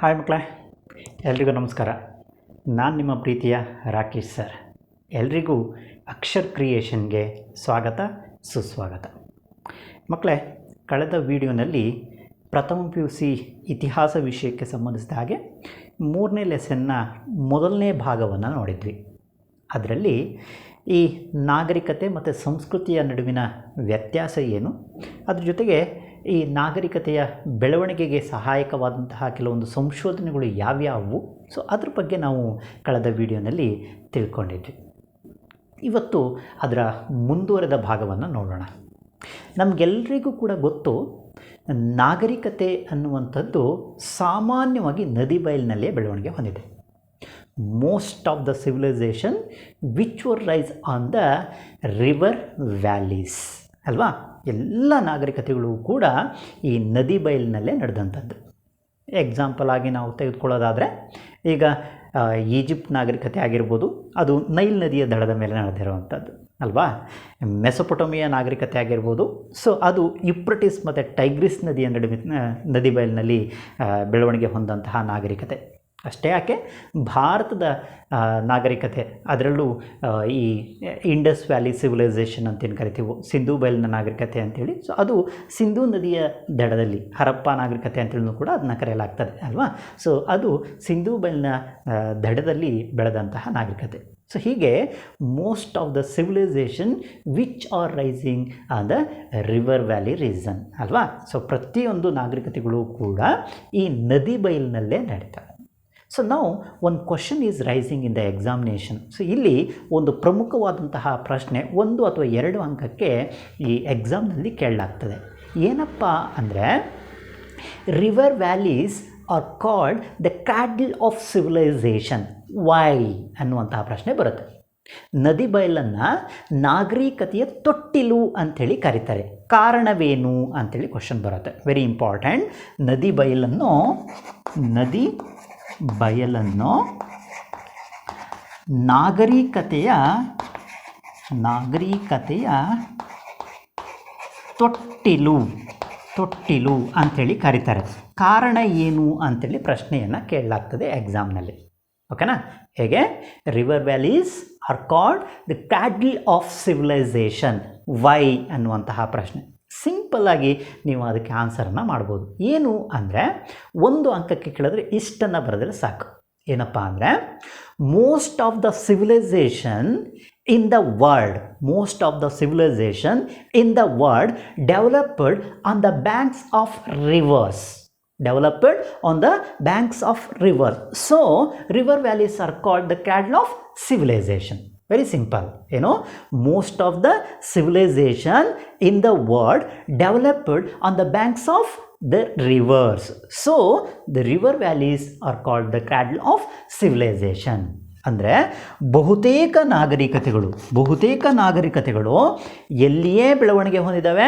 Hi ಮಕ್ಕಳೇ, ಎಲ್ರಿಗೂ ನಮಸ್ಕಾರ. ನಾನು ನಿಮ್ಮ ಪ್ರೀತಿಯ ರಾಕೇಶ್ ಸರ್. ಎಲ್ರಿಗೂ ಅಕ್ಷರ್ ಕ್ರಿಯೇಷನ್ಗೆ ಸ್ವಾಗತ ಸುಸ್ವಾಗತ. ಮಕ್ಕಳೇ, ಕಳೆದ ವಿಡಿಯೋನಲ್ಲಿ ಪ್ರಥಮ PUC ಇತಿಹಾಸ ವಿಷಯಕ್ಕೆ ಸಂಬಂಧಿಸಿದ ಹಾಗೆ 3ನೇ ಲೆಸನ್ನ ಮೊದಲನೇ ಭಾಗವನ್ನು ನೋಡಿದ್ವಿ. ಅದರಲ್ಲಿ ಈ ನಾಗರಿಕತೆ ಮತ್ತು ಸಂಸ್ಕೃತಿಯ ನಡುವಿನ ವ್ಯತ್ಯಾಸ ಏನು, ಅದ್ರ ಜೊತೆಗೆ ಈ ನಾಗರಿಕತೆಯ ಬೆಳವಣಿಗೆಗೆ ಸಹಾಯಕವಾದಂತಹ ಕೆಲವೊಂದು ಸಂಶೋಧನೆಗಳು ಯಾವ್ಯಾವು, ಸೊ ಅದ್ರ ಬಗ್ಗೆ ನಾವು ಕಳೆದ ವಿಡಿಯೋನಲ್ಲಿ ತಿಳ್ಕೊಂಡಿದ್ವಿ. ಇವತ್ತು ಅದರ ಮುಂದುವರೆದ ಭಾಗವನ್ನು ನೋಡೋಣ. ನಮಗೆಲ್ಲರಿಗೂ ಕೂಡ ಗೊತ್ತು, ನಾಗರಿಕತೆ ಅನ್ನುವಂಥದ್ದು ಸಾಮಾನ್ಯವಾಗಿ ನದಿ ಬಯಲಿನಲ್ಲೇ ಬೆಳವಣಿಗೆ ಹೊಂದಿದೆ. Most of the civilisation which were rise on the river valleys ಅಲ್ವಾ. ಎಲ್ಲ ನಾಗರಿಕತೆಗಳು ಕೂಡ ಈ ನದಿ ಬಯಲಿನಲ್ಲೇ ನಡೆದಂಥದ್ದು. ಎಕ್ಸಾಂಪಲ್ ಆಗಿ ನಾವು ತೆಗೆದುಕೊಳ್ಳೋದಾದರೆ, ಈಗ ಈಜಿಪ್ಟ್ ನಾಗರಿಕತೆ ಆಗಿರ್ಬೋದು, ಅದು ನೈಲ್ ನದಿಯ ದಡದ ಮೇಲೆ ನಡೆದಿರುವಂಥದ್ದು ಅಲ್ವಾ. ಮೆಸೊಪೊಟೋಮಿಯಾ ನಾಗರಿಕತೆ ಆಗಿರ್ಬೋದು, ಸೊ ಅದು ಯುಪ್ರಟಿಸ್ ಮತ್ತು ಟೈಗ್ರಿಸ್ ನದಿಯ ನದಿ ಬಯಲಿನಲ್ಲಿ ಬೆಳವಣಿಗೆ ಹೊಂದಂತಹ ನಾಗರಿಕತೆ. ಅಷ್ಟೇ ಯಾಕೆ, ಭಾರತದ ನಾಗರಿಕತೆ, ಅದರಲ್ಲೂ ಈ ಇಂಡಸ್ ವ್ಯಾಲಿ ಸಿವಿಲೈಸೇಷನ್ ಅಂತೇನು ಕರಿತೀವೋ, ಸಿಂಧೂ ಬಯಲಿನ ನಾಗರಿಕತೆ ಅಂಥೇಳಿ, ಸೊ ಅದು ಸಿಂಧೂ ನದಿಯ ದಡದಲ್ಲಿ ಹರಪ್ಪ ನಾಗರಿಕತೆ ಅಂತೇಳಿ ಕೂಡ ಅದನ್ನ ಕರೆಯಲಾಗ್ತದೆ ಅಲ್ವಾ. ಸೊ ಅದು ಸಿಂಧೂ ಬಯಲಿನ ದಡದಲ್ಲಿ ಬೆಳೆದಂತಹ ನಾಗರಿಕತೆ. ಸೊ ಹೀಗೆ most of the civilisation which are rising on the river valley reason ಅಲ್ವಾ. ಸೊ ಪ್ರತಿಯೊಂದು ನಾಗರಿಕತೆಗಳು ಕೂಡ ಈ ನದಿ ಬಯಲಿನಲ್ಲೇ ನಡೀತವೆ. ಸೊ ನಾವು ಒಂದು question is rising in the examination. So ಇಲ್ಲಿ ಒಂದು ಪ್ರಮುಖವಾದಂತಹ ಪ್ರಶ್ನೆ 1 ಅಥವಾ 2 ಅಂಕಕ್ಕೆ ಈ ಎಕ್ಸಾಮ್ನಲ್ಲಿ ಕೇಳಲಾಗ್ತದೆ. ಏನಪ್ಪ ಅಂದರೆ, river valleys are called the cradle of civilization, why ಅನ್ನುವಂತಹ ಪ್ರಶ್ನೆ ಬರುತ್ತೆ. ನದಿ ಬಯಲನ್ನು ನಾಗರಿಕತೆಯ ತೊಟ್ಟಿಲು ಅಂಥೇಳಿ ಕರೀತಾರೆ. ಕಾರಣವೇನು ಅಂಥೇಳಿ ಕ್ವಶನ್ ಬರುತ್ತೆ. Very important. ನದಿ ಬಯಲನ್ನು ನಾಗರಿಕತೆಯ ತೊಟ್ಟಿಲು ಅಂಥೇಳಿ ಕರೀತಾರೆ. ಕಾರಣ ಏನು ಅಂಥೇಳಿ ಪ್ರಶ್ನೆಯನ್ನು ಕೇಳಲಾಗ್ತದೆ ಎಕ್ಸಾಮ್ನಲ್ಲಿ. ಓಕೆನಾ. ಹೇಗೆ, river valleys are called the cradle of civilization, why ಅನ್ನುವಂತಹ ಪ್ರಶ್ನೆ. ಸಿಂಪಲ್ಲಾಗಿ ನೀವು ಅದಕ್ಕೆ ಆನ್ಸರನ್ನು ಮಾಡ್ಬೋದು. ಏನು ಅಂದರೆ, 1 ಅಂಕಕ್ಕೆ ಕೇಳಿದ್ರೆ ಇಷ್ಟನ್ನು ಬರೆದರೆ ಸಾಕು. ಏನಪ್ಪ ಅಂದರೆ, most of the civilisation in the world developed on the banks of reverse. So river valleys are called the cradle of civilization. Very simple. Most of the civilization in the world developed on the banks of the rivers. So the river valleys are called the cradle of civilization. ಅಂದರೆ ಬಹುತೇಕ ನಾಗರಿಕತೆಗಳು ಎಲ್ಲಿಯೇ ಬೆಳವಣಿಗೆ ಹೊಂದಿದ್ದಾವೆ,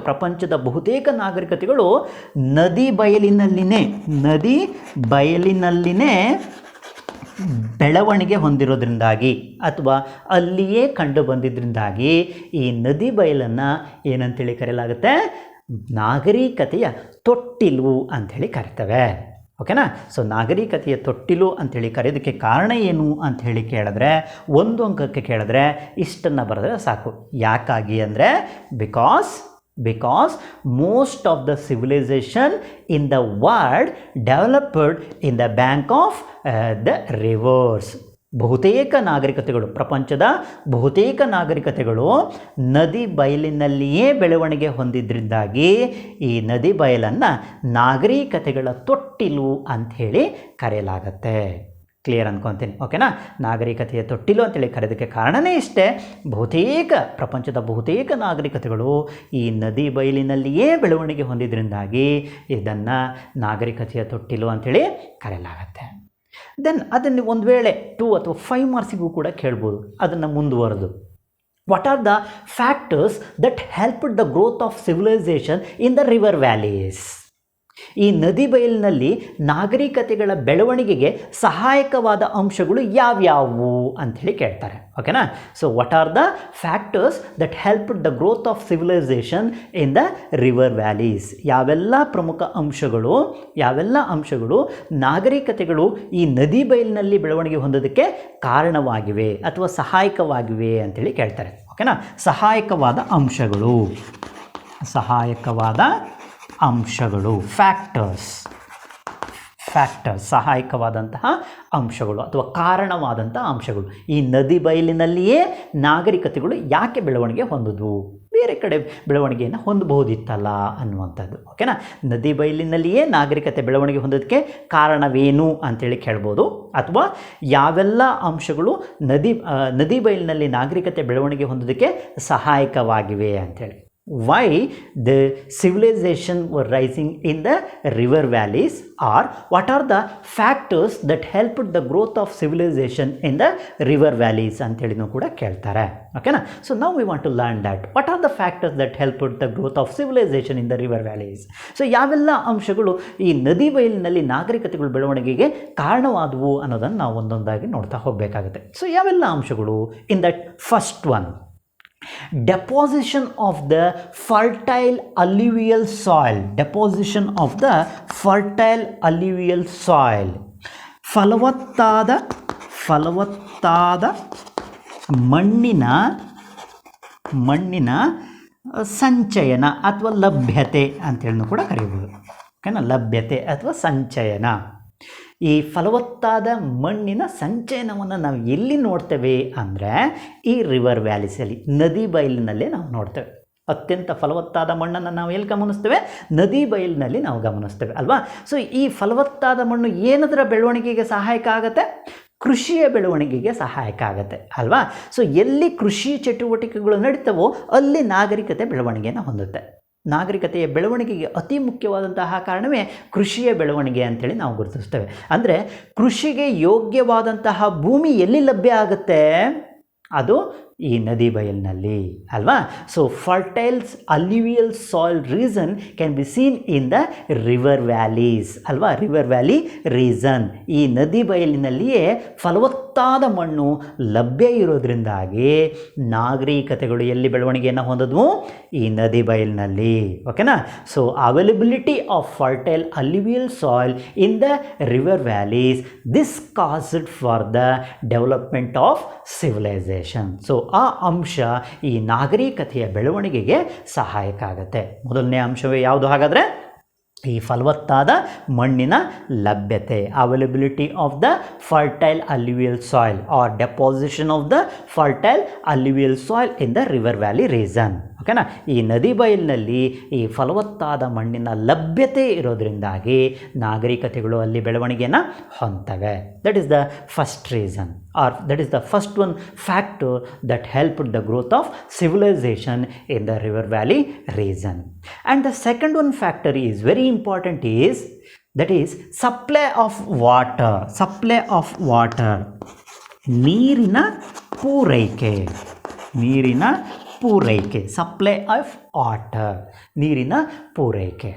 ಪ್ರಪಂಚದ ಬಹುತೇಕ ನಾಗರಿಕತೆಗಳು ನದಿ ಬಯಲಿನಲ್ಲಿನೇ ಬೆಳವಣಿಗೆ ಹೊಂದಿರೋದ್ರಿಂದಾಗಿ ಅಥವಾ ಅಲ್ಲಿಯೇ ಕಂಡು ಬಂದಿದ್ದರಿಂದಾಗಿ ಈ ನದಿ ಬಯಲನ್ನು ಏನಂತೇಳಿ ಕರೆಯಲಾಗುತ್ತೆ, ನಾಗರಿಕತೆಯ ತೊಟ್ಟಿಲು ಅಂಥೇಳಿ ಕರಿತೇವೆ. ಓಕೆನಾ. ಸೊ ನಾಗರಿಕತೆಯ ತೊಟ್ಟಿಲು ಅಂಥೇಳಿ ಕರೆಯೋದಕ್ಕೆ ಕಾರಣ ಏನು ಅಂಥೇಳಿ ಕೇಳಿದ್ರೆ, 1 ಅಂಕಕ್ಕೆ ಕೇಳಿದ್ರೆ ಇಷ್ಟನ್ನು ಬರೆದ್ರೆ ಸಾಕು. ಯಾಕಾಗಿ ಅಂದರೆ, because most of the civilisation in the world developed in the bank of the rivers. ಪ್ರಪಂಚದ ಬಹುತೇಕ ನಾಗರಿಕತೆಗಳು ನದಿ ಬಯಲಿನಲ್ಲಿಯೇ ಬೆಳವಣಿಗೆ ಹೊಂದಿದ್ರಿಂದಾಗಿ ಈ ನದಿ ಬಯಲನ್ನು ನಾಗರಿಕತೆಗಳ ತೊಟ್ಟಿಲು ಅಂಥೇಳಿ ಕರೆಯಲಾಗತ್ತೆ. ಕ್ಲಿಯರ್ ಅಂದ್ಕೊತೀನಿ. ಓಕೆನಾ. ನಾಗರಿಕತೆಯ ತೊಟ್ಟಿಲು ಅಂತೇಳಿ ಕರೆಯೋದಕ್ಕೆ ಕಾರಣನೇ ಇಷ್ಟೇ. ಪ್ರಪಂಚದ ಬಹುತೇಕ ನಾಗರಿಕತೆಗಳು ಈ ನದಿ ಬಯಲಿನಲ್ಲಿಯೇ ಬೆಳವಣಿಗೆ ಹೊಂದಿದ್ರಿಂದಾಗಿ ಇದನ್ನು ನಾಗರಿಕತೆಯ ತೊಟ್ಟಿಲು ಅಂಥೇಳಿ ಕರೆಯಲಾಗತ್ತೆ. ದೆನ್ ಅದನ್ನು ಒಂದು ವೇಳೆ 2 ಅಥವಾ 5 ಮಾರ್ಕ್ಸಿಗೂ ಕೂಡ ಕೇಳ್ಬೋದು. ಅದನ್ನು ಮುಂದುವರೆದು, what are the factors that helped the growth of civilization in the river valleys? ಈ ನದಿ ಬಯಲಿನಲ್ಲಿ ನಾಗರಿಕತೆಗಳ ಬೆಳವಣಿಗೆಗೆ ಸಹಾಯಕವಾದ ಅಂಶಗಳು ಯಾವ್ಯಾವು ಅಂಥೇಳಿ ಕೇಳ್ತಾರೆ. ಓಕೆನಾ? So what are the factors that help the growth of civilization in the river valleys? ಯಾವೆಲ್ಲ ಪ್ರಮುಖ ಅಂಶಗಳು ನಾಗರಿಕತೆಗಳು ಈ ನದಿ ಬಯಲಿನಲ್ಲಿ ಬೆಳವಣಿಗೆ ಹೊಂದೋದಕ್ಕೆ ಕಾರಣವಾಗಿವೆ ಅಥವಾ ಸಹಾಯಕವಾಗಿವೆ ಅಂಥೇಳಿ ಕೇಳ್ತಾರೆ. ಓಕೆನಾ? ಸಹಾಯಕವಾದ ಅಂಶಗಳು ಫ್ಯಾಕ್ಟರ್ಸ್ ಸಹಾಯಕವಾದಂತಹ ಅಂಶಗಳು ಅಥವಾ ಕಾರಣವಾದಂಥ ಅಂಶಗಳು. ಈ ನದಿ ಬಯಲಿನಲ್ಲಿಯೇ ನಾಗರಿಕತೆಗಳು ಯಾಕೆ ಬೆಳವಣಿಗೆ ಹೊಂದಿದ್ವು, ಬೇರೆ ಕಡೆ ಬೆಳವಣಿಗೆಯನ್ನು ಹೊಂದಬಹುದಿತ್ತಲ್ಲ ಅನ್ನುವಂಥದ್ದು. ಓಕೆನಾ? ನದಿ ಬಯಲಿನಲ್ಲಿಯೇ ನಾಗರಿಕತೆ ಬೆಳವಣಿಗೆ ಹೊಂದೋದಕ್ಕೆ ಕಾರಣವೇನು ಅಂತೇಳಿ ಕೇಳ್ಬೋದು, ಅಥವಾ ಯಾವೆಲ್ಲ ಅಂಶಗಳು ನದಿ ಬಯಲಿನಲ್ಲಿ ನಾಗರಿಕತೆ ಬೆಳವಣಿಗೆ ಹೊಂದೋದಕ್ಕೆ ಸಹಾಯಕವಾಗಿವೆ ಅಂಥೇಳಿ. Why the civilization were rising in the river valleys, or what are the factors that helped the growth of civilization in the river valleys ಅಂತೇಳಿನೂ ಕೂಡ ಕೇಳ್ತಾರೆ. ಓಕೆನಾ? So now we want to learn that what are the factors that helped the growth of civilization in the river valleys. So ಯಾವೆಲ್ಲ ಅಂಶಗಳು ಈ ನದಿ ಬಯಲಿನಲ್ಲಿ ನಾಗರಿಕತೆಗಳು ಬೆಳವಣಿಗೆಗೆ ಕಾರಣವಾದವು ಅನ್ನೋದನ್ನು ನಾವು ಒಂದೊಂದಾಗಿ ನೋಡ್ತಾ ಹೋಗಬೇಕಾಗುತ್ತೆ. ಸೊ ಯಾವೆಲ್ಲ ಅಂಶಗಳು? ಇನ್ that first one, deposition of the fertile alluvial soil. ಫಲವತ್ತಾದ ಮಣ್ಣಿನ ಸಂಚಯನ ಅಥವಾ ಲಭ್ಯತೆ ಅಂತೇಳಿ ಕೂಡ ಕರೀಬೋದು. ಓಕೆನಾ? ಲಭ್ಯತೆ ಅಥವಾ ಸಂಚಯನ. ಈ ಫಲವತ್ತಾದ ಮಣ್ಣಿನ ಸಂಚಯನವನ್ನು ನಾವು ಎಲ್ಲಿ ನೋಡ್ತೇವೆ ಅಂದರೆ ಈ ರಿವರ್ ವ್ಯಾಲೀಸಲ್ಲಿ, ನದಿ ಬಯಲಿನಲ್ಲೇ ನಾವು ನೋಡ್ತೇವೆ. ಅತ್ಯಂತ ಫಲವತ್ತಾದ ಮಣ್ಣನ್ನು ನಾವು ಎಲ್ಲಿ ಗಮನಿಸ್ತೇವೆ? ನದಿ ಬಯಲಿನಲ್ಲಿ ನಾವು ಗಮನಿಸ್ತೇವೆ ಅಲ್ವಾ? ಸೊ ಈ ಫಲವತ್ತಾದ ಮಣ್ಣು ಏನದರ ಬೆಳವಣಿಗೆಗೆ ಸಹಾಯಕ ಆಗುತ್ತೆ? ಕೃಷಿಯ ಬೆಳವಣಿಗೆಗೆ ಸಹಾಯಕ ಆಗುತ್ತೆ ಅಲ್ವಾ? ಸೊ ಎಲ್ಲಿ ಕೃಷಿ ಚಟುವಟಿಕೆಗಳು ನಡೀತವೋ ಅಲ್ಲಿ ನಾಗರಿಕತೆ ಬೆಳವಣಿಗೆಯನ್ನು ಹೊಂದುತ್ತೆ. ನಾಗರಿಕತೆಯ ಬೆಳವಣಿಗೆಗೆ ಅತಿ ಮುಖ್ಯವಾದಂತಹ ಕಾರಣವೇ ಕೃಷಿಯ ಬೆಳವಣಿಗೆ ಅಂತೇಳಿ ನಾವು ಗುರುತಿಸ್ತೇವೆ. ಅಂದರೆ ಕೃಷಿಗೆ ಯೋಗ್ಯವಾದಂತಹ ಭೂಮಿ ಎಲ್ಲಿ ಲಭ್ಯ ಆಗುತ್ತೆ? ಅದು ಈ ನದಿ ಬಯಲಿನಲ್ಲಿ ಅಲ್ವಾ? So fertiles alluvial soil region can be seen in the river valleys ಅಲ್ವಾ? River valley region. ಈ ನದಿ ಬಯಲಿನಲ್ಲಿಯೇ ಫಲವತ್ತಾದ ಮಣ್ಣು ಲಭ್ಯ ಇರೋದ್ರಿಂದಾಗಿ ನಾಗರಿಕತೆಗಳು ಎಲ್ಲಿ ಬೆಳವಣಿಗೆಯನ್ನು ಹೊಂದಿದ್ವು? ಈ ನದಿ ಬಯಲಿನಲ್ಲಿ. ಓಕೆನಾ? So availability of fertile alluvial soil in the river valleys, this caused for the development of civilisation. So ಆ ಅಂಶ ಈ ನಾಗರಿಕತೆಯ ಬೆಳವಣಿಗೆಗೆ ಸಹಾಯಕ ಆಗುತ್ತೆ. ಮೊದಲನೇ ಅಂಶವೇ ಯಾವುದು ಹಾಗಾದರೆ? ಈ ಫಲವತ್ತಾದ ಮಣ್ಣಿನ ಲಭ್ಯತೆ, availability of the fertile alluvial soil or deposition of the fertile alluvial soil in the river valley reason. ಓಕೆನಾ? ಈ ನದಿ ಬಯಲಿನಲ್ಲಿ ಈ ಫಲವತ್ತಾದ ಮಣ್ಣಿನ ಲಭ್ಯತೆ ಇರೋದರಿಂದಾಗಿ ನಾಗರಿಕತೆಗಳು ಅಲ್ಲಿ ಬೆಳವಣಿಗೆಯನ್ನು ಹೊಂದ್ತವೆ. That is the first reason, or that is the first one factor that helped the growth of civilization in the river valley region. And the second one factor is very important is that is supply of water. ನೀರಿನ ಪೂರೈಕೆ. Supply of water, ನೀರಿನ ಪೂರೈಕೆ.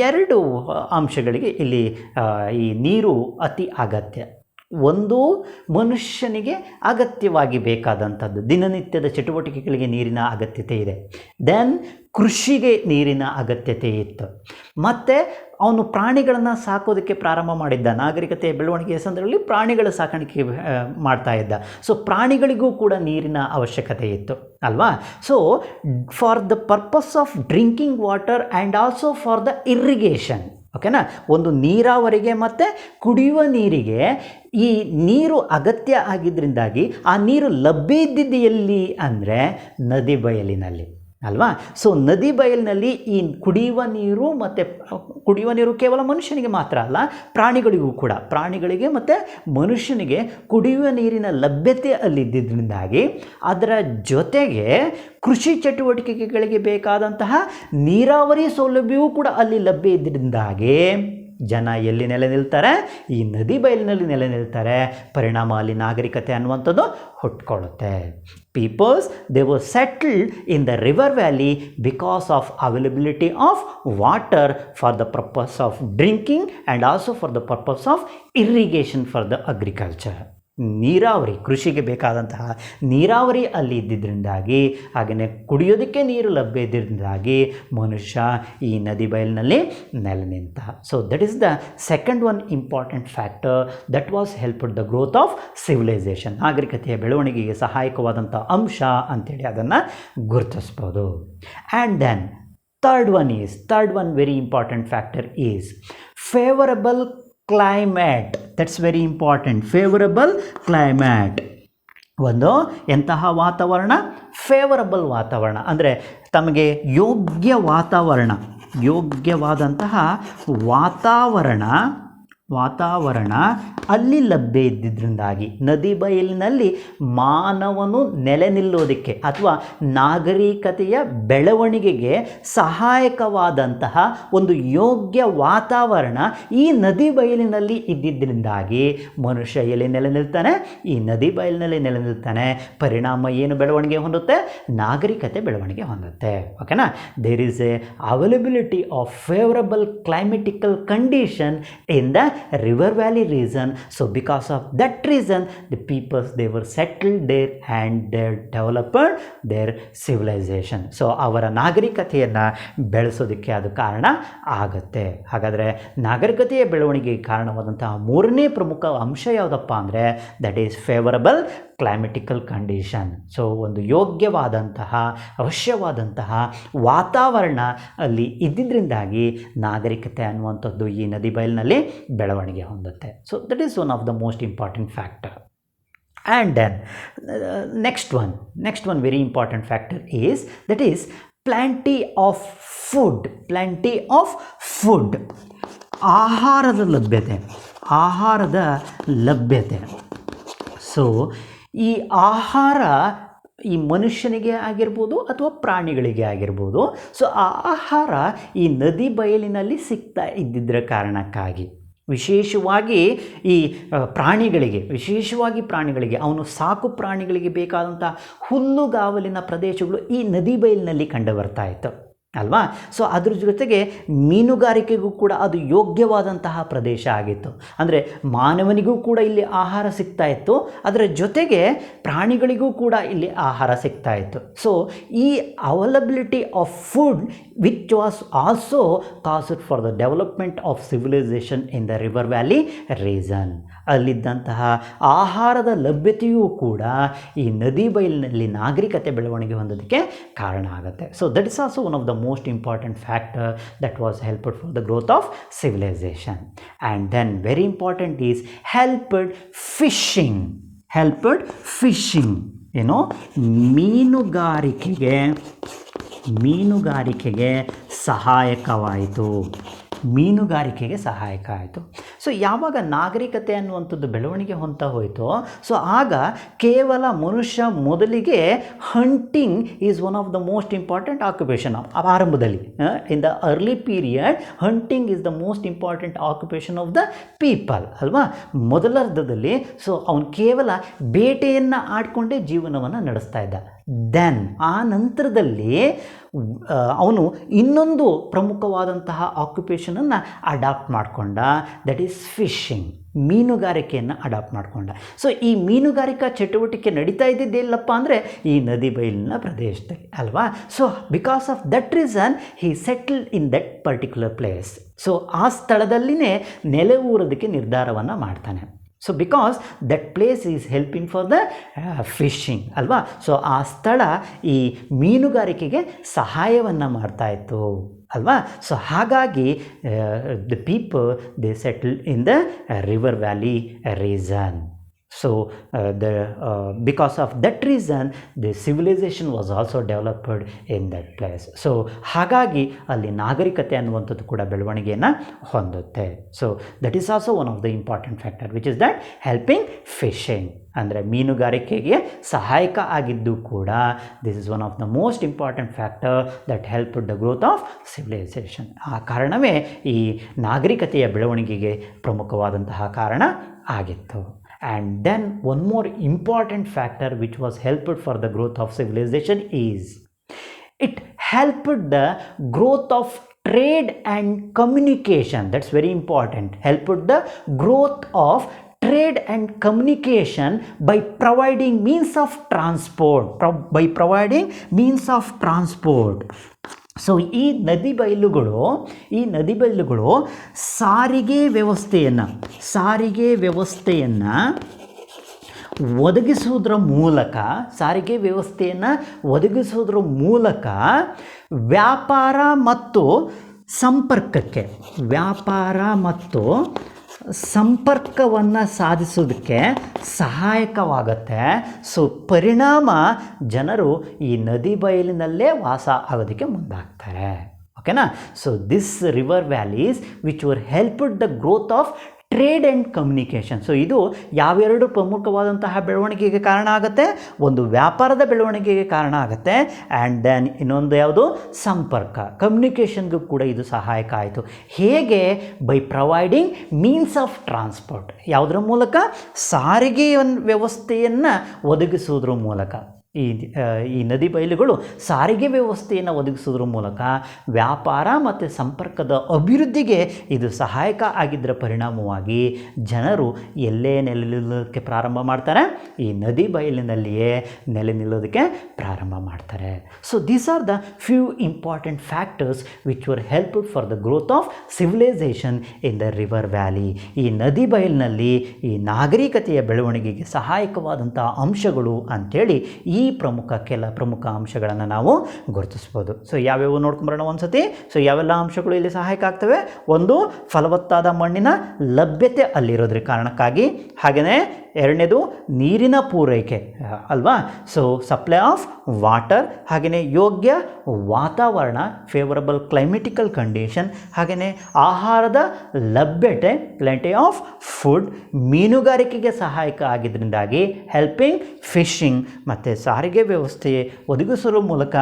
ಎರಡು ಅಂಶಗಳಿಗೆ ಇಲ್ಲಿ ಈ ನೀರು ಅತಿ ಅಗತ್ಯ. ಒಂದು, ಮನುಷ್ಯನಿಗೆ ಅಗತ್ಯವಾಗಿ ಬೇಕಾದಂಥದ್ದು, ದಿನನಿತ್ಯದ ಚಟುವಟಿಕೆಗಳಿಗೆ ನೀರಿನ ಅಗತ್ಯತೆ ಇದೆ. ದೆನ್ ಕೃಷಿಗೆ ನೀರಿನ ಅಗತ್ಯತೆ ಇತ್ತು. ಮತ್ತು ಅವನು ಪ್ರಾಣಿಗಳನ್ನು ಸಾಕೋದಕ್ಕೆ ಪ್ರಾರಂಭ ಮಾಡಿದ್ದ. ನಾಗರಿಕತೆಯ ಬೆಳವಣಿಗೆಯ ಸಂದರ್ಭದಲ್ಲಿ ಪ್ರಾಣಿಗಳ ಸಾಕಾಣಿಕೆ ಮಾಡ್ತಾ ಇದ್ದ. ಸೊ ಪ್ರಾಣಿಗಳಿಗೂ ಕೂಡ ನೀರಿನ ಅವಶ್ಯಕತೆ ಇತ್ತು ಅಲ್ವಾ? So for the purpose of drinking water and also for the irrigation. ಓಕೆನಾ? ಒಂದು ನೀರಾವರಿಗೆ ಮತ್ತು ಕುಡಿಯುವ ನೀರಿಗೆ ಈ ನೀರು ಅಗತ್ಯ ಆಗಿದ್ದರಿಂದಾಗಿ ಆ ನೀರು ಲಭ್ಯ ಇದ್ದಿದ್ದು ಎಲ್ಲಿ ಅಂದರೆ ನದಿ ಬಯಲಿನಲ್ಲಿ ಅಲ್ವಾ? ಸೊ ನದಿ ಬಯಲಿನಲ್ಲಿ ಈ ಕುಡಿಯುವ ನೀರು ಕೇವಲ ಮನುಷ್ಯನಿಗೆ ಮಾತ್ರ ಅಲ್ಲ, ಪ್ರಾಣಿಗಳಿಗೂ ಕೂಡ, ಪ್ರಾಣಿಗಳಿಗೆ ಮತ್ತು ಮನುಷ್ಯನಿಗೆ ಕುಡಿಯುವ ನೀರಿನ ಲಭ್ಯತೆ ಅಲ್ಲಿದ್ದರಿಂದಾಗಿ ಅದರ ಜೊತೆಗೆ ಕೃಷಿ ಚಟುವಟಿಕೆಗಳಿಗೆ ಬೇಕಾದಂತಹ ನೀರಾವರಿ ಸೌಲಭ್ಯವೂ ಕೂಡ ಅಲ್ಲಿ ಲಭ್ಯ ಇದ್ದರಿಂದಾಗಿ ಜನ ಎಲ್ಲಿ ನೆಲೆ ನಿಲ್ತಾರೆ? ಈ ನದಿ ಬಯಲಿನಲ್ಲಿ ನೆಲೆ ನಿಲ್ತಾರೆ. ಪರಿಣಾಮ ಅಲ್ಲಿ ನಾಗರಿಕತೆ ಅನ್ನುವಂಥದ್ದು ಹುಟ್ಕೊಳ್ಳುತ್ತೆ. Peoples they were settled in the river valley because of availability of water for the purpose of drinking and also for the purpose of irrigation for the agriculture. ನೀರಾವರಿ, ಕೃಷಿಗೆ ಬೇಕಾದಂತಹ ನೀರಾವರಿ ಅಲ್ಲಿ ಇದ್ದಿದ್ದರಿಂದಾಗಿ, ಹಾಗೆಯೇ ಕುಡಿಯೋದಕ್ಕೆ ನೀರು ಲಭ್ಯ ಇದ್ದಿದ್ದರಿಂದಾಗಿ ಮನುಷ್ಯ ಈ ನದಿ ಬಯಲಿನಲ್ಲಿ ನೆಲೆ ನಿಂತ. So that is the second one important factor that was helped the growth of civilization. ನಾಗರಿಕತೆಯ ಬೆಳವಣಿಗೆಗೆ ಸಹಾಯಕವಾದಂಥ ಅಂಶ ಅಂಥೇಳಿ ಅದನ್ನು ಗುರುತಿಸ್ಬೋದು. And then third one very important factor is favourable climate. That's very important. Favourable climate ಒಂದು ಎಂತಹ ವಾತಾವರಣ? ಫೇವರಬಲ್ ವಾತಾವರಣ ಅಂದರೆ ತಮಗೆ ಯೋಗ್ಯವಾದಂತಹ ವಾತಾವರಣ ಅಲ್ಲಿ ಲಭ್ಯ ಇದ್ದಿದ್ದರಿಂದಾಗಿ ನದಿ ಬಯಲಿನಲ್ಲಿ ಮಾನವನು ನೆಲೆ ನಿಲ್ಲೋದಕ್ಕೆ ಅಥವಾ ನಾಗರಿಕತೆಯ ಬೆಳವಣಿಗೆಗೆ ಸಹಾಯಕವಾದಂತಹ ಒಂದು ಯೋಗ್ಯ ವಾತಾವರಣ ಈ ನದಿ ಬಯಲಿನಲ್ಲಿ ಇದ್ದಿದ್ದರಿಂದಾಗಿ ಮನುಷ್ಯ ಎಲ್ಲಿ ನೆಲೆ ನಿಲ್ತಾನೆ? ಈ ನದಿ ಬಯಲಿನಲ್ಲಿ ನೆಲೆ ನಿಲ್ತಾನೆ. ಪರಿಣಾಮ ಏನು ಬೆಳವಣಿಗೆ ಹೊಂದುತ್ತೆ? ನಾಗರಿಕತೆ ಬೆಳವಣಿಗೆ ಹೊಂದುತ್ತೆ. ಓಕೆನಾ? There is a availability of favourable climatical condition in the river valley region. So because of that reason the peoples they were settled there and they developed their civilization. So ಅವರ ನಾಗರಿಕತೆಯನ್ನು ಬೆಳೆಸೋದಕ್ಕೆ ಅದು ಕಾರಣ ಆಗುತ್ತೆ. ಹಾಗಾದರೆ ನಾಗರಿಕತೆಯ ಬೆಳವಣಿಗೆಗೆ ಕಾರಣವಾದಂತಹ ಮೂರನೇ ಪ್ರಮುಖ ಅಂಶ ಯಾವುದಪ್ಪ ಅಂದರೆ that is favourable climatical condition. So ಒಂದು ಯೋಗ್ಯವಾದಂತಹ ಅವಶ್ಯವಾದಂತಹ ವಾತಾವರಣ ಅಲ್ಲಿ ಇದ್ದಿದ್ದರಿಂದಾಗಿ ನಾಗರಿಕತೆ ಅನ್ನುವಂಥದ್ದು ಈ ನದಿ ಬಯಲಿನಲ್ಲಿ ಬೆಳವಣಿಗೆ ಹೊಂದುತ್ತೆ. So that is one of the most important factor. And then next one very important factor is that is plenty of food. ಆಹಾರದ ಲಭ್ಯತೆ. ಸೊ ಈ ಆಹಾರ ಈ ಮನುಷ್ಯನಿಗೆ ಆಗಿರ್ಬೋದು ಅಥವಾ ಪ್ರಾಣಿಗಳಿಗೆ ಆಗಿರ್ಬೋದು. ಸೊ ಆ ಆಹಾರ ಈ ನದಿ ಬಯಲಿನಲ್ಲಿ ಸಿಗ್ತಾ ಇದ್ದಿದ್ದರ ಕಾರಣಕ್ಕಾಗಿ ವಿಶೇಷವಾಗಿ ಪ್ರಾಣಿಗಳಿಗೆ ಅವನು ಸಾಕು ಪ್ರಾಣಿಗಳಿಗೆ ಬೇಕಾದಂಥ ಹುಲ್ಲುಗಾವಲಿನ ಪ್ರದೇಶಗಳು ಈ ನದಿ ಬಯಲಿನಲ್ಲಿ ಕಂಡು ಬರ್ತಾ ಇತ್ತು ಅಲ್ವಾ? ಸೊ ಅದ್ರ ಜೊತೆಗೆ ಮೀನುಗಾರಿಕೆಗೂ ಕೂಡ ಅದು ಯೋಗ್ಯವಾದಂತಹ ಪ್ರದೇಶ ಆಗಿತ್ತು. ಅಂದರೆ ಮಾನವನಿಗೂ ಕೂಡ ಇಲ್ಲಿ ಆಹಾರ ಸಿಗ್ತಾ ಇತ್ತು, ಅದರ ಜೊತೆಗೆ ಪ್ರಾಣಿಗಳಿಗೂ ಕೂಡ ಇಲ್ಲಿ ಆಹಾರ ಸಿಗ್ತಾ ಇತ್ತು. ಸೊ ಈ availability of food which was also caused for the development of civilization in the river valley region. ಅಲ್ಲಿದ್ದಂತಹ ಆಹಾರದ ಲಭ್ಯತೆಯೂ ಕೂಡ ಈ ನದಿ ಬಯಲಿನಲ್ಲಿ ನಾಗರಿಕತೆ ಬೆಳವಣಿಗೆ ಹೊಂದೋದಕ್ಕೆ ಕಾರಣ ಆಗುತ್ತೆ. So that is also one of the most important factor that was helpful for the growth of civilization. And then very important is helped fishing. ಮೀನುಗಾರಿಕೆಗೆ ಸಹಾಯಕ ಆಯಿತು. ಸೊ ಯಾವಾಗ ನಾಗರಿಕತೆ ಅನ್ನುವಂಥದ್ದು ಬೆಳವಣಿಗೆ ಹೊಂದ್ತಾ ಹೋಯಿತು, ಸೊ ಆಗ ಕೇವಲ ಮನುಷ್ಯ ಮೊದಲಿಗೆ hunting is one of the most important occupation. ಆರಂಭದಲ್ಲಿ in the early period hunting is the most important occupation of the people ಅಲ್ವಾ? ಮೊದಲರ್ಧದಲ್ಲಿ ಸೊ ಅವನು ಕೇವಲ ಬೇಟೆಯನ್ನು ಆಡಿಕೊಂಡೇ ಜೀವನವನ್ನು ನಡೆಸ್ತಾ ಇದ್ದ. ದೆನ್ ಆ ನಂತರದಲ್ಲಿ ಅವನು ಇನ್ನೊಂದು ಪ್ರಮುಖವಾದಂತಹ ಆಕ್ಯುಪೇಷನನ್ನು ಅಡಾಪ್ಟ್ ಮಾಡಿಕೊಂಡ, ದಟ್ ಈಸ್ ಫಿಶಿಂಗ್. ಮೀನುಗಾರಿಕೆಯನ್ನು ಅಡಾಪ್ಟ್ ಮಾಡಿಕೊಂಡ. ಸೊ ಈ ಮೀನುಗಾರಿಕಾ ಚಟುವಟಿಕೆ ನಡೀತಾ ಇದ್ದಿದ್ದೆಲ್ಲಪ್ಪ ಅಂದರೆ ಈ ನದಿ ಬಯಲಿನ ಪ್ರದೇಶದಲ್ಲಿ ಅಲ್ವಾ? So because of that reason he settled in that particular place. So ಆ ಸ್ಥಳದಲ್ಲಿನೇ ನೆಲೆ ಊರೋದಕ್ಕೆ ನಿರ್ಧಾರವನ್ನು ಮಾಡ್ತಾನೆ. So because that place is helping for the fishing ಅಲ್ವಾ? ಸೊ ಆ ಸ್ಥಳ ಈ ಮೀನುಗಾರಿಕೆಗೆ ಸಹಾಯವನ್ನು ಮಾಡ್ತಾಯಿತ್ತು ಅಲ್ವಾ? ಸೊ ಹಾಗಾಗಿ the people they settle in the river valley reason. So because of that reason the civilization was also developed in that place. So ಹಾಗಾಗಿ ಅಲ್ಲಿ ನಾಗರಿಕತೆ ಅನ್ನುವಂಥದ್ದು ಕೂಡ ಬೆಳವಣಿಗೆಯನ್ನು ಹೊಂದುತ್ತೆ. So that is also one of the important factor which is that helping fishing, ಅಂದರೆ ಮೀನುಗಾರಿಕೆಗೆ ಸಹಾಯಕ ಆಗಿದ್ದು ಕೂಡ this is one of the most important factor that help the growth of civilization. ಆ ಕಾರಣವೇ ಈ ನಾಗರಿಕತೆಯ ಬೆಳವಣಿಗೆಗೆ ಪ್ರಮುಖವಾದಂತಹ ಕಾರಣ ಆಗಿತ್ತು. And then one more important factor which was helped for the growth of civilization is it helped the growth of trade and communication. That's very important. Helped the growth of trade and communication by providing means of transport. By providing means of transport. So ಈ ನದಿ ಬಯಲುಗಳು ಸಾರಿಗೆ ವ್ಯವಸ್ಥೆಯನ್ನು ಒದಗಿಸುವುದರ ಮೂಲಕ ವ್ಯಾಪಾರ ಮತ್ತು ಸಂಪರ್ಕವನ್ನು ಸಾಧಿಸೋದಕ್ಕೆ ಸಹಾಯಕವಾಗುತ್ತೆ. So ಪರಿಣಾಮ ಜನರು ಈ ನದಿ ಬಯಲಿನಲ್ಲೇ ವಾಸ ಆಗೋದಕ್ಕೆ ಮುಂದಾಗ್ತಾರೆ. ಓಕೆನಾ? So this river valleys which were helped the growth of trade and communication. So ಇದು ಯಾವೆರಡು ಪ್ರಮುಖವಾದಂತಹ ಬೆಳವಣಿಗೆಗೆ ಕಾರಣ ಆಗುತ್ತೆ? ಒಂದು ವ್ಯಾಪಾರದ ಬೆಳವಣಿಗೆಗೆ ಕಾರಣ ಆಗುತ್ತೆ, ಆ್ಯಂಡ್ ದೆನ್ ಇನ್ನೊಂದು ಯಾವುದು? ಸಂಪರ್ಕ, ಕಮ್ಯುನಿಕೇಷನ್ಗೂ ಕೂಡ ಇದು ಸಹಾಯಕ ಆಯಿತು. ಹೇಗೆ? By providing means of transport. ಯಾವುದರ ಮೂಲಕ? ಸಾರಿಗೆ ವ್ಯವಸ್ಥೆಯನ್ನು ಒದಗಿಸುವುದರ ಮೂಲಕ. ಈ ನದಿ ಬಯಲುಗಳು ಸಾರಿಗೆ ವ್ಯವಸ್ಥೆಯನ್ನು ಒದಗಿಸೋದ್ರ ಮೂಲಕ ವ್ಯಾಪಾರ ಮತ್ತು ಸಂಪರ್ಕದ ಅಭಿವೃದ್ಧಿಗೆ ಇದು ಸಹಾಯಕ ಆಗಿದ್ದರ ಪರಿಣಾಮವಾಗಿ ಜನರು ಎಲ್ಲೇ ನೆಲೆ ನಿಲ್ಲೋದಕ್ಕೆ ಪ್ರಾರಂಭ ಮಾಡ್ತಾರೆ? ಈ ನದಿ ಬಯಲಿನಲ್ಲಿಯೇ ನೆಲೆ ನಿಲ್ಲೋದಕ್ಕೆ ಪ್ರಾರಂಭ ಮಾಡ್ತಾರೆ. So these are the few important factors which were helped for the growth of civilization in the river valley. ಈ ನದಿ ಬಯಲಿನಲ್ಲಿ ಈ ನಾಗರಿಕತೆಯ ಬೆಳವಣಿಗೆಗೆ ಸಹಾಯಕವಾದಂಥ ಅಂಶಗಳು ಅಂಥೇಳಿ ಈ ಕೆಲ ಪ್ರಮುಖ ಅಂಶಗಳನ್ನು ನಾವು ಗುರುತಿಸ್ಬೋದು. ಸೊ ಯಾವ್ಯಾವ ನೋಡ್ಕೊಂಬರೋಣ ಒಂದ್ಸತಿ. ಸೊ ಯಾವೆಲ್ಲ ಅಂಶಗಳು ಇಲ್ಲಿ ಸಹಾಯಕ ಆಗ್ತವೆ? ಒಂದು, ಫಲವತ್ತಾದ ಮಣ್ಣಿನ ಲಭ್ಯತೆ ಅಲ್ಲಿರೋದ್ರ ಕಾರಣಕ್ಕಾಗಿ. ಹಾಗೆಯೇ ಎರಡನೇದು ನೀರಿನ ಪೂರೈಕೆ ಅಲ್ವಾ? So supply of water. ಹಾಗೆಯೇ ಯೋಗ್ಯ ವಾತಾವರಣ, ಫೇವರಬಲ್ ಕ್ಲೈಮೆಟಿಕಲ್ ಕಂಡೀಷನ್. ಹಾಗೆಯೇ ಆಹಾರದ ಲಭ್ಯತೆ, ಪ್ಲೆಂಟಿ ಆಫ್ ಫುಡ್. ಮೀನುಗಾರಿಕೆಗೆ ಸಹಾಯಕ ಆಗಿದ್ದರಿಂದಾಗಿ ಹೆಲ್ಪಿಂಗ್ ಫಿಶಿಂಗ್. ಮತ್ತು ಸಾರಿಗೆ ವ್ಯವಸ್ಥೆ ಒದಗಿಸುವ ಮೂಲಕ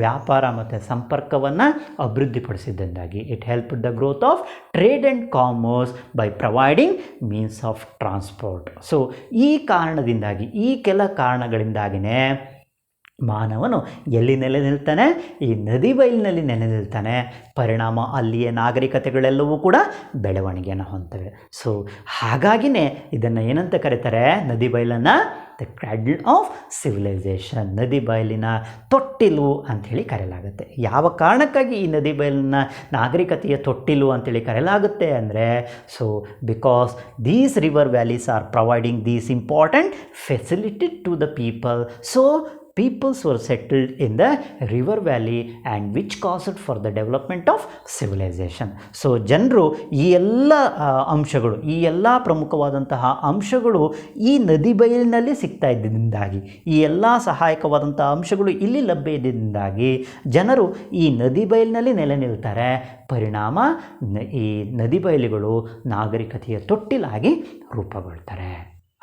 ವ್ಯಾಪಾರ ಮತ್ತು ಸಂಪರ್ಕವನ್ನು ಅಭಿವೃದ್ಧಿಪಡಿಸಿದ್ದರಿಂದಾಗಿ it help the growth of trade and commerce by providing means of transport. So ಈ ಕಾರಣದಿಂದಾಗಿ, ಈ ಕೆಲ ಕಾರಣಗಳಿಂದಾಗಿಯೇ ಮಾನವನು ಎಲ್ಲಿ ನೆಲೆ ನಿಲ್ತಾನೆ? ಈ ನದಿ ಬಯಲಿನಲ್ಲಿ ನೆಲೆ ನಿಲ್ತಾನೆ. ಪರಿಣಾಮ ಅಲ್ಲಿಯ ನಾಗರಿಕತೆಗಳೆಲ್ಲವೂ ಕೂಡ ಬೆಳವಣಿಗೆಯನ್ನು ಹೊಂದ್ತವೆ. ಸೊ ಹಾಗಾಗಿನೇ ಇದನ್ನು ಏನಂತ ಕರೀತಾರೆ? ನದಿ ಬಯಲನ್ನು ದ ಕ್ರ್ಯಾಡಲ್ ಆಫ್ ಸಿವಿಲೈಸೇಷನ್, ನದಿ ಬಯಲಿನ ತೊಟ್ಟಿಲು ಅಂಥೇಳಿ ಕರೆಯಲಾಗುತ್ತೆ. ಯಾವ ಕಾರಣಕ್ಕಾಗಿ ಈ ನದಿ ಬಯಲನ್ನು ನಾಗರಿಕತೆಯ ತೊಟ್ಟಿಲು ಅಂಥೇಳಿ ಕರೆಯಲಾಗುತ್ತೆ ಅಂದರೆ, so because these river valleys are providing these important facility to the people. So peoples were settled in the river valley and which caused for the development of civilization. So ಜನರು ಈ ಎಲ್ಲ ಅಂಶಗಳು, ಈ ಎಲ್ಲ ಪ್ರಮುಖವಾದಂತಹ ಅಂಶಗಳು ಈ ನದಿ ಬಯಲಿನಲ್ಲಿ ಸಿಗ್ತಾ ಇದ್ದಿದ್ದರಿಂದಾಗಿ, ಈ ಎಲ್ಲ ಸಹಾಯಕವಾದಂಥ ಅಂಶಗಳು ಇಲ್ಲಿ ಲಭ್ಯ ಇದ್ದಿದ್ದರಿಂದಾಗಿ ಜನರು ಈ ನದಿ ಬಯಲಿನಲ್ಲಿ ನೆಲೆ ನಿಲ್ತಾರೆ. ಪರಿಣಾಮ ಈ ನದಿ ಬಯಲುಗಳು ನಾಗರಿಕತೆಯ ತೊಟ್ಟಿಲಾಗಿ ರೂಪುಗೊಳ್ತಾರೆ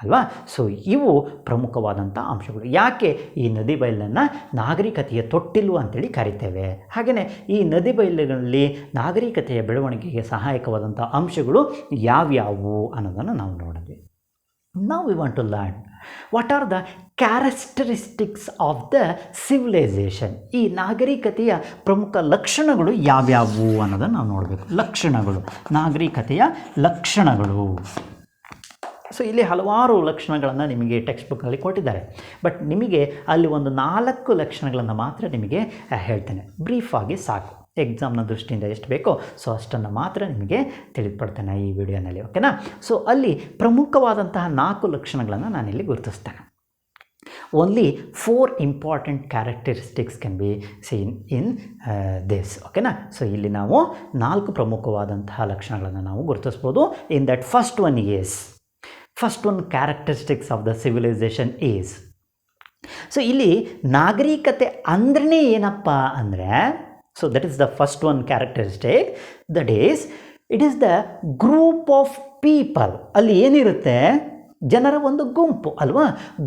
ಅಲ್ವಾ? ಸೊ ಇವು ಪ್ರಮುಖವಾದಂಥ ಅಂಶಗಳು. ಯಾಕೆ ಈ ನದಿ ಬಯಲನ್ನು ನಾಗರಿಕತೆಯ ತೊಟ್ಟಿಲು ಅಂತೇಳಿ ಕರಿತೇವೆ? ಹಾಗೆಯೇ ಈ ನದಿ ಬಯಲುಗಳಲ್ಲಿ ನಾಗರಿಕತೆಯ ಬೆಳವಣಿಗೆಗೆ ಸಹಾಯಕವಾದಂಥ ಅಂಶಗಳು ಯಾವ್ಯಾವು ಅನ್ನೋದನ್ನು ನಾವು ನೋಡಿದ್ವಿ. Now we want to learn what are the characteristics of the civilization. ಈ ನಾಗರಿಕತೆಯ ಪ್ರಮುಖ ಲಕ್ಷಣಗಳು ಯಾವ್ಯಾವು ಅನ್ನೋದನ್ನು ನಾವು ನೋಡಬೇಕು. ಲಕ್ಷಣಗಳು, ನಾಗರಿಕತೆಯ ಲಕ್ಷಣಗಳು. ಸೊ ಇಲ್ಲಿ ಹಲವಾರು ಲಕ್ಷಣಗಳನ್ನು ನಿಮಗೆ ಟೆಕ್ಸ್ಟ್ ಬುಕ್ನಲ್ಲಿ ಕೊಟ್ಟಿದ್ದಾರೆ. ಬಟ್ ನಿಮಗೆ ಅಲ್ಲಿ ಒಂದು 4 ಲಕ್ಷಣಗಳನ್ನು ಮಾತ್ರ ನಿಮಗೆ ಹೇಳ್ತೇನೆ. ಬ್ರೀಫಾಗಿ ಸಾಕು, ಎಕ್ಸಾಮ್ನ ದೃಷ್ಟಿಯಿಂದ ಎಷ್ಟು ಬೇಕೋ ಸೊ ಅಷ್ಟನ್ನು ಮಾತ್ರ ನಿಮಗೆ ತಿಳಿದುಪಡ್ತೇನೆ ಈ ವಿಡಿಯೋನಲ್ಲಿ. ಓಕೆನಾ? ಸೊ ಅಲ್ಲಿ ಪ್ರಮುಖವಾದಂತಹ 4 ಲಕ್ಷಣಗಳನ್ನು ನಾನಿಲ್ಲಿ ಗುರುತಿಸ್ತೇನೆ. Only 4 important characteristics can be seen in this. ಓಕೆನಾ? ಸೊ ಇಲ್ಲಿ ನಾವು 4 ಪ್ರಮುಖವಾದಂತಹ ಲಕ್ಷಣಗಳನ್ನು ನಾವು ಗುರುತಿಸ್ಬೋದು. In that first one is first one characteristics of the civilization is. So ಇಲ್ಲಿ ನಾಗರಿಕತೆ ಅಂದ್ರೆ ಏನಪ್ಪ ಅಂದರೆ, so that is the first one characteristic, that is it is the group of people. ಅಲ್ಲಿ ಏನಿರುತ್ತೆ, ಜನರ ಒಂದು ಗುಂಪು ಅಲ್ವಾ,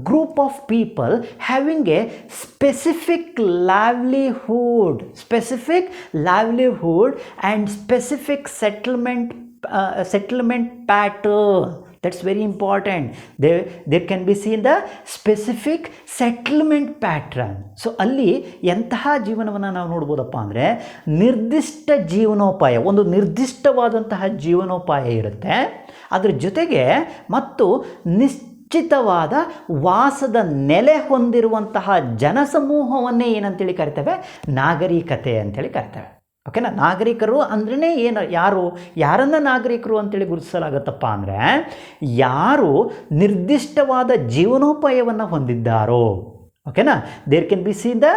group of people having a specific livelihood and specific settlement pattern. That's very important. There can be seen the specific settlement pattern. So ಅಲ್ಲಿ ಎಂತಹ ಜೀವನವನ್ನು ನಾವು ನೋಡ್ಬೋದಪ್ಪ ಅಂದರೆ, ನಿರ್ದಿಷ್ಟ ಜೀವನೋಪಾಯ, ಒಂದು ನಿರ್ದಿಷ್ಟವಾದಂತಹ ಜೀವನೋಪಾಯ ಇರುತ್ತೆ. ಅದರ ಜೊತೆಗೆ ಮತ್ತು ನಿಶ್ಚಿತವಾದ ವಾಸದ ನೆಲೆ ಹೊಂದಿರುವಂತಹ ಜನಸಮೂಹವನ್ನೇ ಏನಂತೇಳಿ ಕರಿತೇವೆ, ನಾಗರಿಕತೆ ಅಂತೇಳಿ ಕರಿತೇವೆ. ಓಕೆನಾ. ನಾಗರಿಕರು ಅಂದ್ರೇ ಏನು, ಯಾರನ್ನು ನಾಗರಿಕರು ಅಂತೇಳಿ ಗುರುತಿಸಲಾಗುತ್ತಪ್ಪ ಅಂದರೆ, ಯಾರು ನಿರ್ದಿಷ್ಟವಾದ ಜೀವನೋಪಾಯವನ್ನು ಹೊಂದಿದ್ದಾರೋ. ಓಕೆನಾ. There can be seen the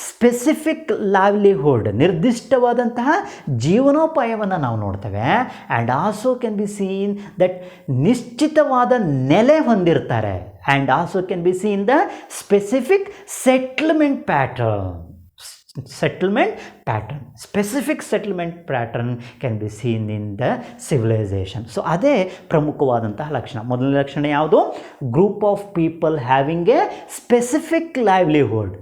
specific livelihood, ನಿರ್ದಿಷ್ಟವಾದಂತಹ ಜೀವನೋಪಾಯವನ್ನು ನಾವು ನೋಡ್ತೇವೆ. And also can be seen that ನಿಶ್ಚಿತವಾದ ನೆಲೆ ಹೊಂದಿರ್ತಾರೆ. And also can be seen the specific settlement pattern. Specific settlement pattern can be seen in the civilization. So ಅದೇ ಪ್ರಮುಖವಾದಂತಹ ಲಕ್ಷಣ. ಮೊದಲನೇ ಲಕ್ಷಣ ಯಾವುದು? Group of people having a specific livelihood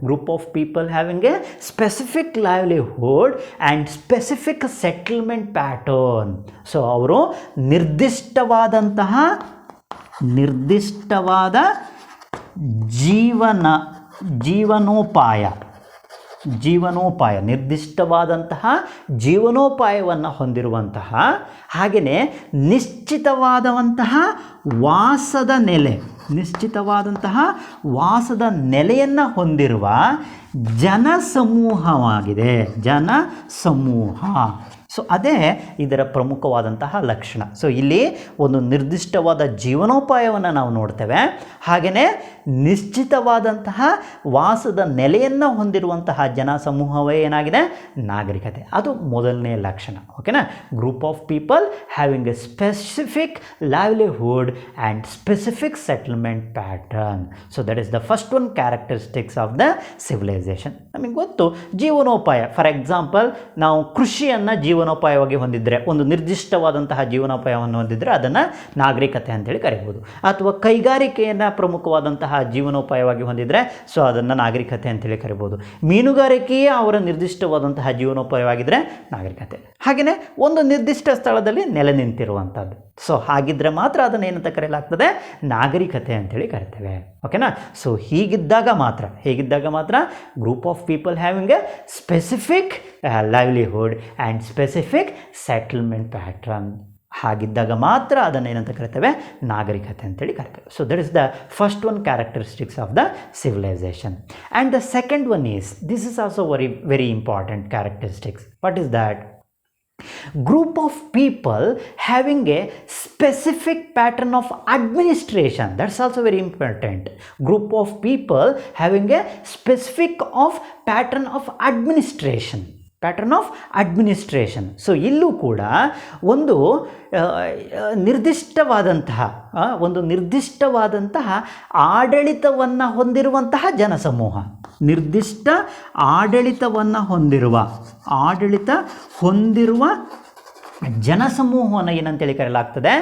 and specific settlement pattern. So ಅವರು ನಿರ್ದಿಷ್ಟವಾದ ಜೀವನೋಪಾಯ ನಿರ್ದಿಷ್ಟವಾದಂತಹ ಜೀವನೋಪಾಯವನ್ನು ಹೊಂದಿರುವಂತಹ, ಹಾಗೆಯೇ ನಿಶ್ಚಿತವಾದಂತಹ ವಾಸದ ನೆಲೆಯನ್ನು ಹೊಂದಿರುವ ಜನಸಮೂಹವಾಗಿದೆ. ಸೊ ಅದೇ ಇದರ ಪ್ರಮುಖವಾದಂತಹ ಲಕ್ಷಣ. ಸೊ ಇಲ್ಲಿ ಒಂದು ನಿರ್ದಿಷ್ಟವಾದ ಜೀವನೋಪಾಯವನ್ನು ನಾವು ನೋಡ್ತೇವೆ, ಹಾಗೆಯೇ ನಿಶ್ಚಿತವಾದಂತಹ ವಾಸದ ನೆಲೆಯನ್ನು ಹೊಂದಿರುವಂತಹ ಜನಸಮೂಹವೇ ಏನಾಗಿದೆ, ನಾಗರಿಕತೆ. ಅದು ಮೊದಲನೇ ಲಕ್ಷಣ. ಓಕೆನಾ. Group of people having a specific livelihood and specific settlement pattern. So that is the first one characteristics of the civilisation. ನಮಗೆ ಗೊತ್ತು ಜೀವನೋಪಾಯ. ಫಾರ್ ಎಕ್ಸಾಂಪಲ್, ನಾವು ಕೃಷಿಯನ್ನು ಜೀವನೋಪಾಯವಾಗಿ ಹೊಂದಿದ್ದರೆ, ಒಂದು ನಿರ್ದಿಷ್ಟವಾದಂತಹ ಜೀವನೋಪಾಯವನ್ನು ಹೊಂದಿದ್ದರೆ ಅದನ್ನು ನಾಗರಿಕತೆ ಅಂತೇಳಿ ಕರೀಬೋದು. ಅಥವಾ ಕೈಗಾರಿಕೆಯನ್ನು ಪ್ರಮುಖವಾದಂತಹ ಜೀವನೋಪಾಯವಾಗಿ ಹೊಂದಿದರೆ ಸೊ ಅದನ್ನು ನಾಗರಿಕತೆ ಅಂತೇಳಿ ಕರಿಬೋದು. ಮೀನುಗಾರಿಕೆಯೇ ಅವರ ನಿರ್ದಿಷ್ಟವಾದಂತಹ ಜೀವನೋಪಾಯವಾಗಿದ್ದರೆ ನಾಗರಿಕತೆ. ಹಾಗೆಯೇ ಒಂದು ನಿರ್ದಿಷ್ಟ ಸ್ಥಳದಲ್ಲಿ ನೆಲೆ ನಿಂತಿರುವಂಥದ್ದು. ಸೊ ಹಾಗಿದ್ದರೆ ಮಾತ್ರ ಅದನ್ನು ಏನಂತ ಕರೆಯಲಾಗ್ತದೆ, ನಾಗರಿಕತೆ ಅಂತೇಳಿ ಕರಿತೇವೆ. ಓಕೆನಾ. ಸೊ ಹೀಗಿದ್ದಾಗ ಮಾತ್ರ group of people having a specific livelihood and specific settlement pattern, ಹಾಗಿದ್ದಾಗ ಮಾತ್ರ ಅದನ್ನು ಏನಂತ ಕರಿತೇವೆ, ನಾಗರಿಕತೆ ಅಂತೇಳಿ ಕರಿತೇವೆ. So that is the first one characteristics of the civilisation. And the second one is, this is also very important characteristics. What is that? Group of people having a specific pattern of administration. That's also very important. Group of people having a specific pattern of administration. So ಇಲ್ಲೂ ಕೂಡ ಒಂದು ನಿರ್ದಿಷ್ಟವಾದಂತಹ ಆಡಳಿತವನ್ನು ಹೊಂದಿರುವಂತಹ ಜನಸಮೂಹ, ನಿರ್ದಿಷ್ಟ ಆಡಳಿತವನ್ನು ಹೊಂದಿರುವ ಜನಸಮೂಹವನ್ನು ಏನಂತೇಳಿ ಕರೆಯಲಾಗ್ತದೆ,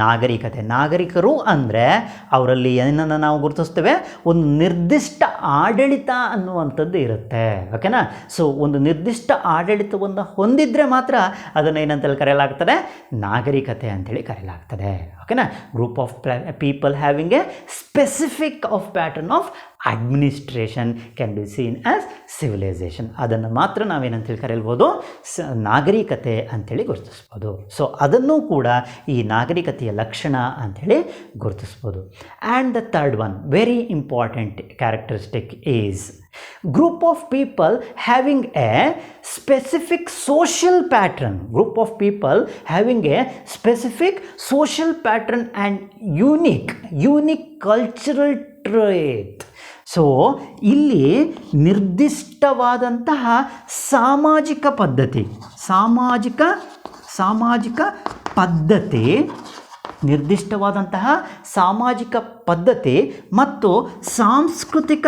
ನಾಗರಿಕತೆ. ನಾಗರಿಕರು ಅಂದರೆ ಅವರಲ್ಲಿ ಏನನ್ನು ನಾವು ಗುರುತಿಸ್ತೇವೆ, ಒಂದು ನಿರ್ದಿಷ್ಟ ಆಡಳಿತ ಅನ್ನುವಂಥದ್ದು ಇರುತ್ತೆ. ಓಕೆನಾ. ಸೊ ಒಂದು ನಿರ್ದಿಷ್ಟ ಆಡಳಿತವನ್ನು ಹೊಂದಿದ್ರೆ ಮಾತ್ರ ಅದನ್ನು ಏನಂತೇಳಿ ಕರೆಯಲಾಗ್ತದೆ, ನಾಗರಿಕತೆ ಅಂತೇಳಿ ಕರೆಯಲಾಗ್ತದೆ. ಓಕೆನಾ. Group of people having a specific pattern of administration can be scene as civilisation. ಅದನ್ನು ಮಾತ್ರ ನಾವೇನಂತೇಳಿ ಕರೆಯಲ್ಬೋದು, ನಾಗರಿಕತೆ ಅಂಥೇಳಿ ಗುರುತಿಸ್ಬೋದು. ಸೊ ಅದನ್ನು ಕೂಡ ಈ ನಾಗರಿಕತೆಯ ಲಕ್ಷಣ ಅಂಥೇಳಿ ಗುರುತಿಸ್ಬೋದು. And the third one very important characteristic is group of people having a specific social pattern. Group of people having a specific social pattern and unique cultural trait. So ಇಲ್ಲಿ ನಿರ್ದಿಷ್ಟವಾದಂತಹ ಸಾಮಾಜಿಕ ಪದ್ಧತಿ ನಿರ್ದಿಷ್ಟವಾದಂತಹ ಸಾಮಾಜಿಕ ಪದ್ಧತಿ ಮತ್ತು ಸಾಂಸ್ಕೃತಿಕ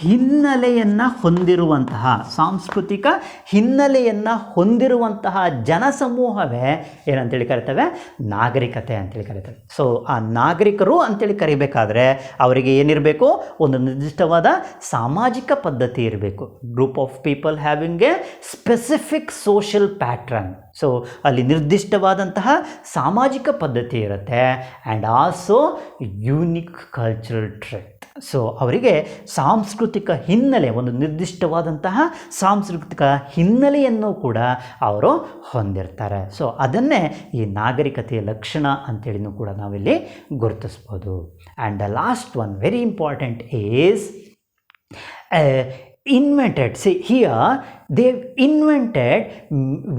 ಹಿನ್ನೆಲೆಯನ್ನು ಹೊಂದಿರುವಂತಹ ಜನಸಮೂಹವೇ ಏನಂತೇಳಿ ಕರಿತೇವೆ, ನಾಗರಿಕತೆ ಅಂತೇಳಿ ಕರಿತೇವೆ. ಸೊ ಆ ನಾಗರಿಕರು ಅಂತೇಳಿ ಕರಿಬೇಕಾದ್ರೆ ಅವರಿಗೆ ಏನಿರಬೇಕು, ಒಂದು ನಿರ್ದಿಷ್ಟವಾದ ಸಾಮಾಜಿಕ ಪದ್ಧತಿ ಇರಬೇಕು. Group of people having a specific social pattern. So ಅಲ್ಲಿ ನಿರ್ದಿಷ್ಟವಾದಂತಹ ಸಾಮಾಜಿಕ ಪದ್ಧತಿ ಇರುತ್ತೆ and also unique cultural trait. So ಅವರಿಗೆ ಸಾಂಸ್ಕೃತಿಕ ಹಿನ್ನೆಲೆ, ಒಂದು ನಿರ್ದಿಷ್ಟವಾದಂತಹ ಸಾಂಸ್ಕೃತಿಕ ಹಿನ್ನೆಲೆಯನ್ನು ಕೂಡ ಅವರು ಹೊಂದಿರ್ತಾರೆ. ಸೊ ಅದನ್ನೇ ಈ ನಾಗರಿಕತೆಯ ಲಕ್ಷಣ ಅಂತೇಳಿನೂ ಕೂಡ ನಾವಿಲ್ಲಿ ಗುರುತಿಸ್ಬೋದು. And the last one very important is invented. See here, they've invented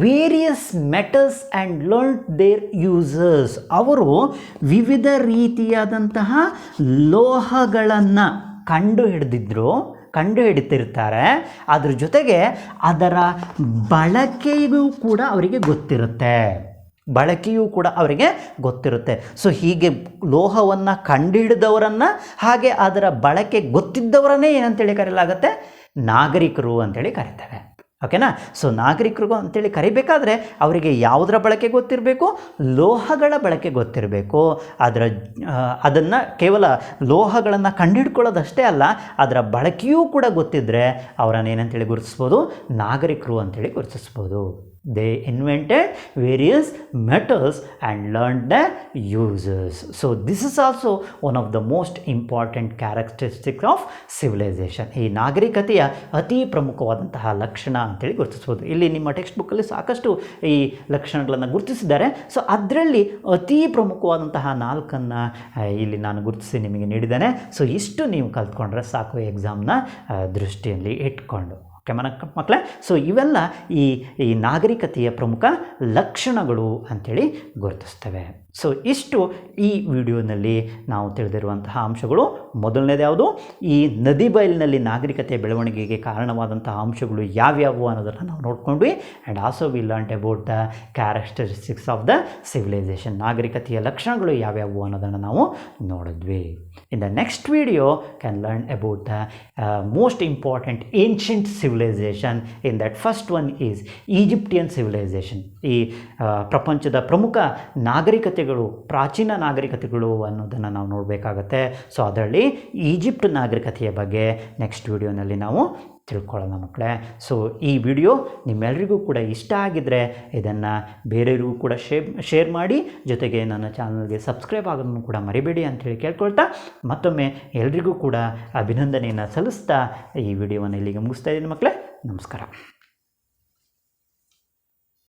various metals and learned their uses. ಅವರು ವಿವಿಧ ರೀತಿಯಾದಂತಹ ಲೋಹಗಳನ್ನು ಕಂಡು ಹಿಡಿತಿರ್ತಾರೆ. ಅದ್ರ ಜೊತೆಗೆ ಅದರ ಬಳಕೆಯೂ ಕೂಡ ಅವರಿಗೆ ಗೊತ್ತಿರುತ್ತೆ. ಸೊ ಹೀಗೆ ಲೋಹವನ್ನು ಕಂಡುಹಿಡಿದವರನ್ನು ಹಾಗೆ ಅದರ ಬಳಕೆ ಗೊತ್ತಿದ್ದವರನ್ನೇ ಏನಂತೇಳಿ ಕರೆಯಲಾಗುತ್ತೆ, ನಾಗರಿಕರು ಅಂತೇಳಿ ಕರಿತೇವೆ. ಓಕೆನಾ? ಸೊ ನಾಗರಿಕರು ಅಂತೇಳಿ ಕರಿಬೇಕಾದ್ರೆ ಅವರಿಗೆ ಯಾವುದರ ಬಳಕೆ ಗೊತ್ತಿರಬೇಕು, ಲೋಹಗಳ ಬಳಕೆ ಗೊತ್ತಿರಬೇಕು. ಅದನ್ನು ಕೇವಲ ಲೋಹಗಳನ್ನು ಕಂಡುಹಿಡ್ಕೊಳ್ಳೋದಷ್ಟೇ ಅಲ್ಲ, ಅದರ ಬಳಕೆಯೂ ಕೂಡ ಗೊತ್ತಿದ್ದರೆ ಅವರನ್ನು ಏನಂತೇಳಿ ಗುರುತಿಸ್ಬೋದು, ನಾಗರಿಕರು ಅಂತೇಳಿ ಗುರುತಿಸ್ಬೋದು. They invented various metals and learned their uses. So this is also one of the most important characteristics of civilization. ಈ ನಾಗರಿಕತೆಯ ಅತಿ ಪ್ರಮುಖವಾದಂತಹ ಲಕ್ಷಣ ಅಂತೇಳಿ ಗುರುತಿಸ್ಬೋದು. ಇಲ್ಲಿ ನಿಮ್ಮ ಟೆಕ್ಸ್ಟ್ ಬುಕ್ಕಲ್ಲಿ ಸಾಕಷ್ಟು ಈ ಲಕ್ಷಣಗಳನ್ನು ಗುರುತಿಸಿದ್ದಾರೆ. ಸೊ ಅದರಲ್ಲಿ ಅತಿ ಪ್ರಮುಖವಾದಂತಹ 4 ಇಲ್ಲಿ ನಾನು ಗುರುತಿಸಿ ನಿಮಗೆ ನೀಡಿದ್ದೇನೆ. ಸೊ ಇಷ್ಟು ನೀವು ಕಲ್ತ್ಕೊಂಡ್ರೆ ಸಾಕು ಎಕ್ಸಾಮ್ನ ದೃಷ್ಟಿಯಲ್ಲಿ ಇಟ್ಕೊಂಡು. ಓಕೆ ಮಕ್ಕಳೇ, ಸೊ ಇವೆಲ್ಲ ಈ ನಾಗರಿಕತೆಯ ಪ್ರಮುಖ ಲಕ್ಷಣಗಳು ಅಂಥೇಳಿ ಗುರುತಿಸ್ತವೆ. ಸೊ ಇಷ್ಟು ಈ ವಿಡಿಯೋನಲ್ಲಿ ನಾವು ತಿಳಿದಿರುವಂತಹ ಅಂಶಗಳು. ಮೊದಲನೇದು ಯಾವುದು, ಈ ನದಿ ಬಯಲಿನಲ್ಲಿ ನಾಗರಿಕತೆಯ ಬೆಳವಣಿಗೆಗೆ ಕಾರಣವಾದಂತಹ ಅಂಶಗಳು ಯಾವ್ಯಾವು ಅನ್ನೋದನ್ನು ನಾವು ನೋಡ್ಕೊಂಡ್ವಿ. And also we learned about the characteristics of the civilization. ನಾಗರಿಕತೆಯ ಲಕ್ಷಣಗಳು ಯಾವ್ಯಾವು ಅನ್ನೋದನ್ನು ನಾವು ನೋಡಿದ್ವಿ. In the next video can learn about the most important ancient civilization. In that first one is Egyptian civilization. ಈ ಪ್ರಪಂಚದ ಪ್ರಮುಖ ನಾಗರಿಕತೆಗಳು, ಪ್ರಾಚೀನ ನಾಗರಿಕತೆಗಳು ಅನ್ನೋದನ್ನು ನಾವು ನೋಡಬೇಕಾಗತ್ತೆ. ಸೊ ಅದರಲ್ಲಿ ಈಜಿಪ್ಟ್ ನಾಗರಿಕತೆಯ ಬಗ್ಗೆ ನೆಕ್ಸ್ಟ್ ವಿಡಿಯೋನಲ್ಲಿ ನಾವು ತಿಳ್ಕೊಳ್ಳೋಣ ಮಕ್ಕಳೇ. ಸೊ ಈ ವಿಡಿಯೋ ನಿಮ್ಮೆಲ್ಲರಿಗೂ ಕೂಡ ಇಷ್ಟ ಆಗಿದ್ದರೆ ಇದನ್ನು ಬೇರೆಯವರಿಗೂ ಕೂಡ ಶೇರ್ ಮಾಡಿ, ಜೊತೆಗೆ ನನ್ನ ಚಾನಲ್ಗೆ ಸಬ್ಸ್ಕ್ರೈಬ್ ಆಗೋದನ್ನು ಕೂಡ ಮರಿಬೇಡಿ ಅಂತೇಳಿ ಕೇಳ್ಕೊಳ್ತಾ ಮತ್ತೊಮ್ಮೆ ಎಲ್ರಿಗೂ ಕೂಡ ಅಭಿನಂದನೆಯನ್ನು ಸಲ್ಲಿಸ್ತಾ ಈ ವಿಡಿಯೋವನ್ನು ಇಲ್ಲಿಗೆ ಮುಗಿಸ್ತಾ ಇದ್ದೀನಿ ಮಕ್ಕಳೇ. ನಮಸ್ಕಾರ.